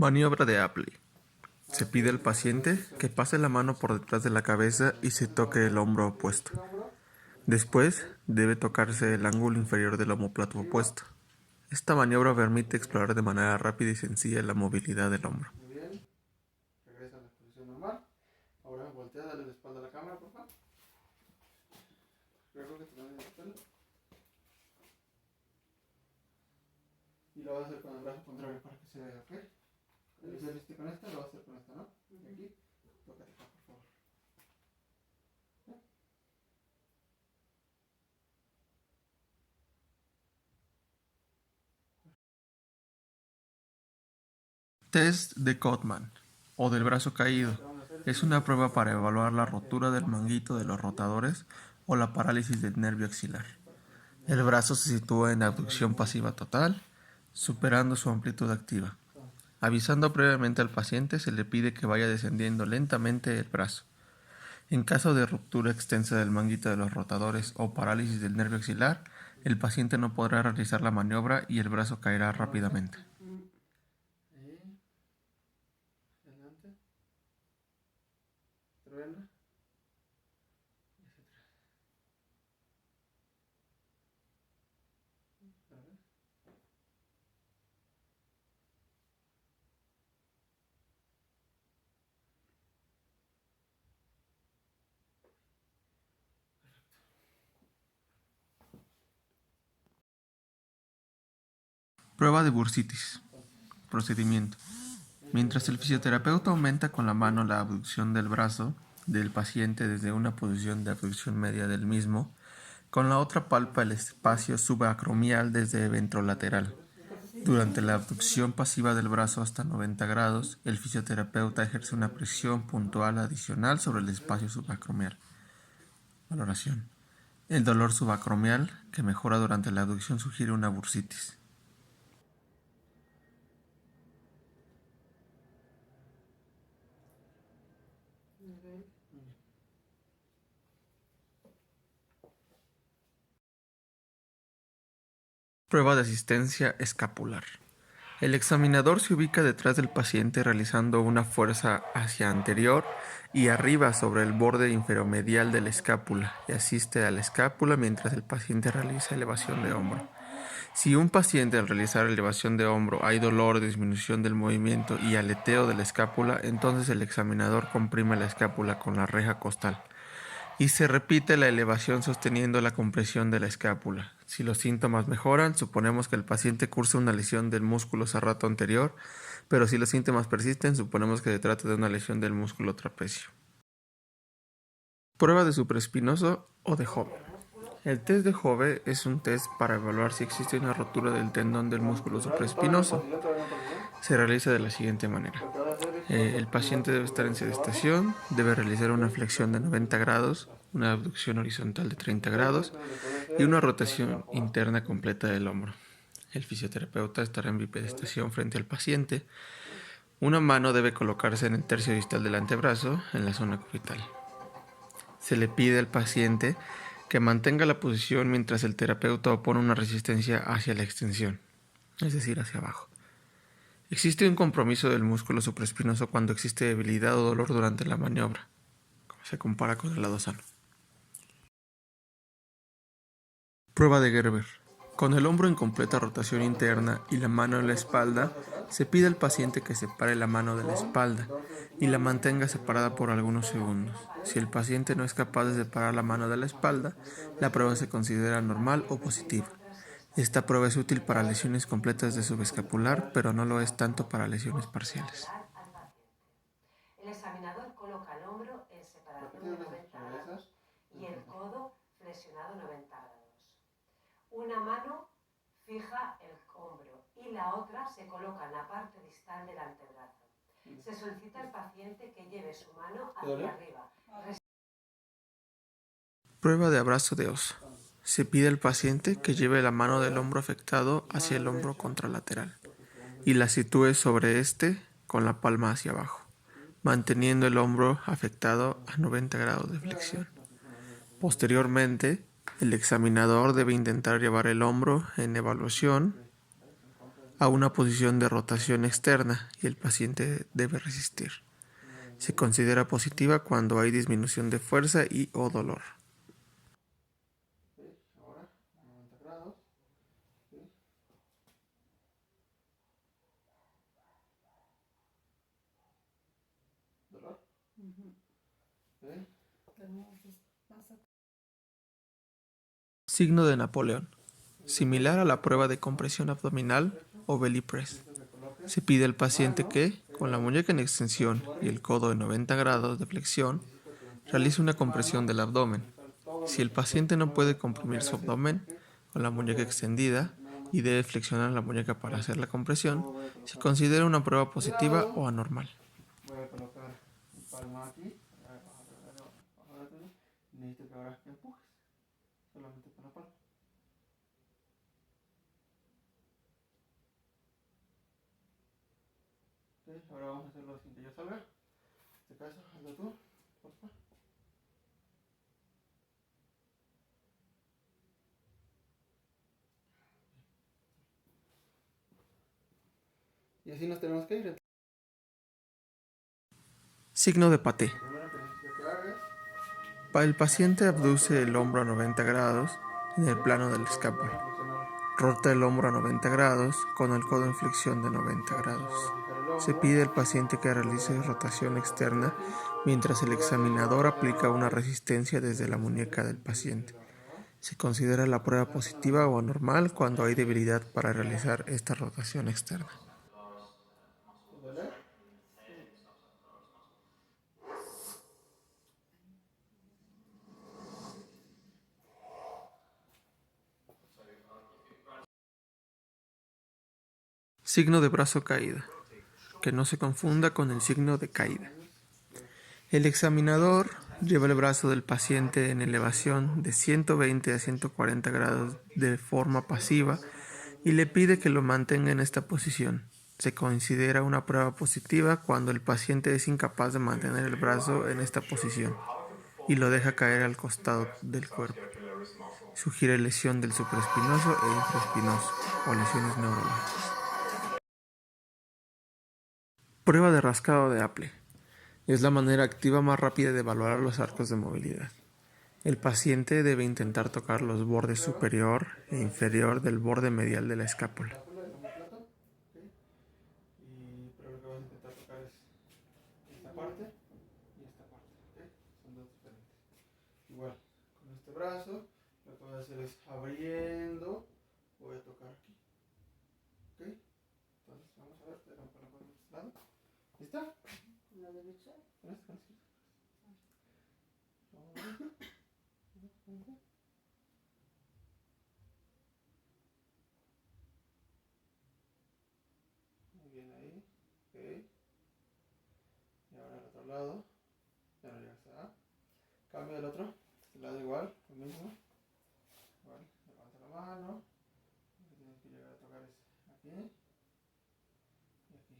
Maniobra de Apley. Se pide al paciente que pase la mano por detrás de la cabeza y se toque el hombro opuesto. Después, debe tocarse el ángulo inferior del omóplato opuesto. Esta maniobra permite explorar de manera rápida y sencilla la movilidad del hombro. Muy bien. Regresa a la posición normal. Ahora voltea, dale la espalda a la cámara, por favor. Luego que te dan la espalda. Y lo vas a hacer con el brazo contrario para que se vea, ¿ok? Lo hiciste con esta, lo vas a hacer con esta, ¿no? Y aquí, tócate acá, por favor. Test de Codman o del brazo caído. Es una prueba para evaluar la rotura del manguito de los rotadores o la parálisis del nervio axilar. El brazo se sitúa en abducción pasiva total, superando su amplitud activa. Avisando previamente al paciente, se le pide que vaya descendiendo lentamente el brazo. En caso de ruptura extensa del manguito de los rotadores o parálisis del nervio axilar, el paciente no podrá realizar la maniobra y el brazo caerá rápidamente. Adelante. Truena. Prueba de bursitis. Procedimiento. Mientras el fisioterapeuta aumenta con la mano la abducción del brazo del paciente desde una posición de abducción media del mismo, con la otra palpa el espacio subacromial desde ventrolateral. Durante la abducción pasiva del brazo hasta 90 grados, el fisioterapeuta ejerce una presión puntual adicional sobre el espacio subacromial. Valoración. El dolor subacromial, que mejora durante la abducción, sugiere una bursitis. Prueba de asistencia escapular. El examinador se ubica detrás del paciente realizando una fuerza hacia anterior y arriba sobre el borde inferomedial de la escápula y asiste a la escápula mientras el paciente realiza elevación de hombro. Si un paciente al realizar elevación de hombro hay dolor, disminución del movimiento y aleteo de la escápula, entonces el examinador comprime la escápula con la reja costal y se repite la elevación sosteniendo la compresión de la escápula. Si los síntomas mejoran, suponemos que el paciente cursa una lesión del músculo serrato anterior, pero si los síntomas persisten, suponemos que se trata de una lesión del músculo trapecio. Prueba de supraespinoso o de Hove. El test de Hove es un test para evaluar si existe una rotura del tendón del músculo supraespinoso. Se realiza de la siguiente manera. El paciente debe estar en sedestación, debe realizar una flexión de 90 grados, una abducción horizontal de 30 grados y una rotación interna completa del hombro. El fisioterapeuta estará en bipedestación frente al paciente. Una mano debe colocarse en el tercio distal del antebrazo, en la zona cubital. Se le pide al paciente que mantenga la posición mientras el terapeuta opone una resistencia hacia la extensión, es decir, hacia abajo. Existe un compromiso del músculo supraespinoso cuando existe debilidad o dolor durante la maniobra, como se compara con el lado sano. Prueba de Gerber. Con el hombro en completa rotación interna y la mano en la espalda, se pide al paciente que separe la mano de la espalda y la mantenga separada por algunos segundos. Si el paciente no es capaz de separar la mano de la espalda, la prueba se considera normal o positiva. Esta prueba es útil para lesiones completas de subescapular, pero no lo es tanto para lesiones parciales. El examinador coloca el hombro en separación de 90 grados y el codo flexionado 90 grados. Una mano fija el hombro y la otra se coloca en la parte distal del antebrazo. Se solicita al paciente que lleve su mano hacia arriba. Prueba de abrazo de oso. Se pide al paciente que lleve la mano del hombro afectado hacia el hombro contralateral y la sitúe sobre este con la palma hacia abajo, manteniendo el hombro afectado a 90 grados de flexión. Posteriormente, el examinador debe intentar llevar el hombro en evaluación a una posición de rotación externa y el paciente debe resistir. Se considera positiva cuando hay disminución de fuerza y o dolor. Ahora, 90 grados. ¿Dolor? Signo de Napoleón. Similar a la prueba de compresión abdominal o belly press. Se pide al paciente que, con la muñeca en extensión y el codo en 90 grados de flexión, realice una compresión del abdomen. Si el paciente no puede comprimir su abdomen con la muñeca extendida y debe flexionar la muñeca para hacer la compresión, se considera una prueba positiva o anormal. Voy a colocar mi palma aquí. Necesito que ahora empujes. Solamente con la palma. Ahora vamos a hacer lo siguiente. Yo salga. En este caso, hazlo tú, por favor. Y así nos tenemos que ir. Signo de Paté. Lo primero que necesito que hagas. El paciente abduce el hombro a 90 grados en el plano del escápulo. Rota el hombro a 90 grados con el codo en flexión de 90 grados. Se pide al paciente que realice rotación externa mientras el examinador aplica una resistencia desde la muñeca del paciente. Se considera la prueba positiva o anormal cuando hay debilidad para realizar esta rotación externa. Signo de brazo caída, que no se confunda con el signo de caída. El examinador lleva el brazo del paciente en elevación de 120 a 140 grados de forma pasiva y le pide que lo mantenga en esta posición. Se considera una prueba positiva cuando el paciente es incapaz de mantener el brazo en esta posición y lo deja caer al costado del cuerpo. Sugiere lesión del supraespinoso e infraespinoso o lesiones neurológicas. Prueba de rascado de Aple. Es la manera activa más rápida de evaluar los arcos de movilidad. El paciente debe intentar tocar los bordes superior e inferior del borde medial de la escápula. Pero lo que vas a intentar tocar es esta parte y esta parte. Son dos diferentes. Igual, con este brazo, lo que voy a hacer es abriendo, voy a tocar aquí. Entonces vamos a ver, te rompo la palma de este lado. ¿Lista? ¿La derecha? Con esta, muy bien ahí. Y ahora al otro lado. Ya no llegaste a. Cambio del otro. Este lado igual, lo mismo. Igual, levanta la mano. Lo que tienes que llegar a tocar es aquí. Y aquí.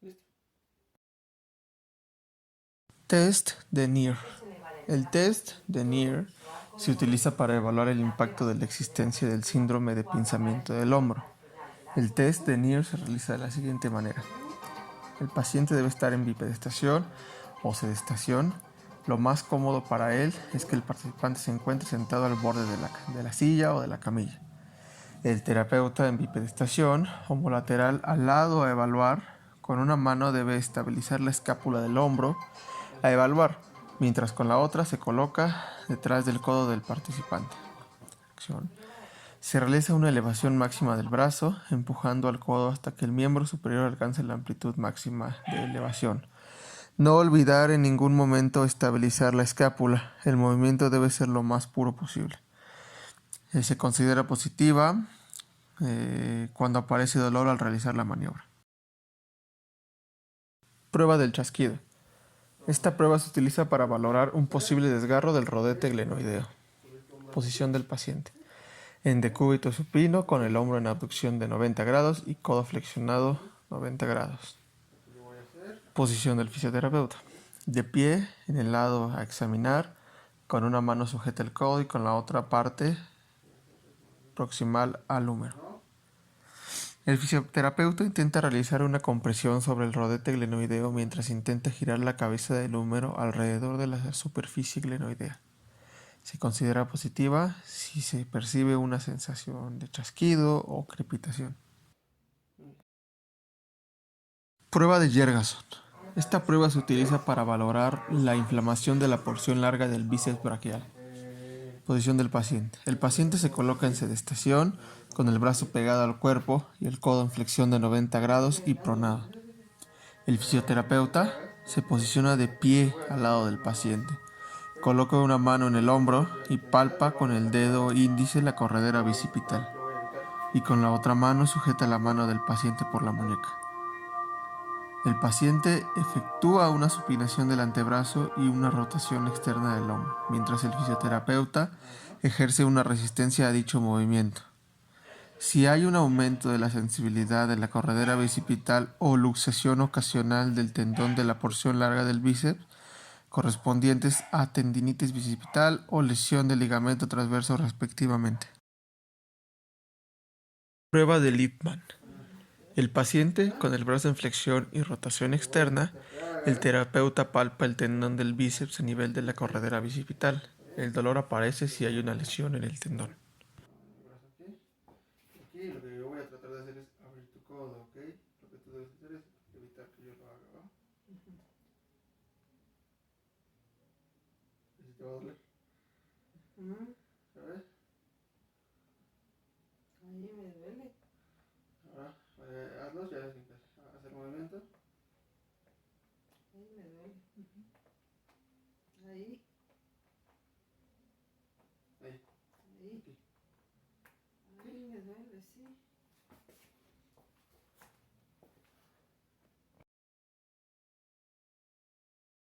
Listo. Test de Neer. El test de Neer se utiliza para evaluar el impacto de la existencia del síndrome de pinzamiento del hombro. El test de Neer se realiza de la siguiente manera. El paciente debe estar en bipedestación o sedestación. Lo más cómodo para él es que el participante se encuentre sentado al borde de la silla o de la camilla. El terapeuta en bipedestación, homolateral al lado a evaluar, con una mano debe estabilizar la escápula del hombro a evaluar, mientras con la otra se coloca detrás del codo del participante. Se realiza una elevación máxima del brazo, empujando al codo hasta que el miembro superior alcance la amplitud máxima de elevación. No olvidar en ningún momento estabilizar la escápula. El movimiento debe ser lo más puro posible. Se considera positiva cuando aparece dolor al realizar la maniobra. Prueba del chasquido. Esta prueba se utiliza para valorar un posible desgarro del rodete glenoideo. Posición del paciente. En decúbito supino con el hombro en abducción de 90 grados y codo flexionado 90 grados. Posición del fisioterapeuta. De pie, en el lado a examinar, con una mano sujeta el codo y con la otra parte proximal al húmero. El fisioterapeuta intenta realizar una compresión sobre el rodete glenoideo mientras intenta girar la cabeza del húmero alrededor de la superficie glenoidea. Se considera positiva si se percibe una sensación de chasquido o crepitación. Prueba de Jergason. Esta prueba se utiliza para valorar la inflamación de la porción larga del bíceps braquial. Posición del paciente. El paciente se coloca en sedestación con el brazo pegado al cuerpo y el codo en flexión de 90 grados y pronado. El fisioterapeuta se posiciona de pie al lado del paciente. Coloca una mano en el hombro y palpa con el dedo índice la corredera bicipital. Y con la otra mano sujeta la mano del paciente por la muñeca. El paciente efectúa una supinación del antebrazo y una rotación externa del hombro, mientras el fisioterapeuta ejerce una resistencia a dicho movimiento. Si hay un aumento de la sensibilidad de la corredera bicipital o luxación ocasional del tendón de la porción larga del bíceps, correspondientes a tendinitis bicipital o lesión del ligamento transverso respectivamente. Prueba de Lippmann. El paciente, con el brazo en flexión y rotación externa, el terapeuta palpa el tendón del bíceps a nivel de la corredera bicipital. El dolor aparece si hay una lesión en el tendón. Aquí lo que yo voy a tratar de hacer es abrir tu codo, ¿ok? Lo que tú debes hacer es evitar que yo lo haga, ¿va? ¿Y si te va a doler? ¿Sabes? Ahí me duele. Ahora, hazlos ya sin hacer movimiento. Ahí me duele. Ahí. Ahí. Ahí. Aquí. Ahí me duele, sí.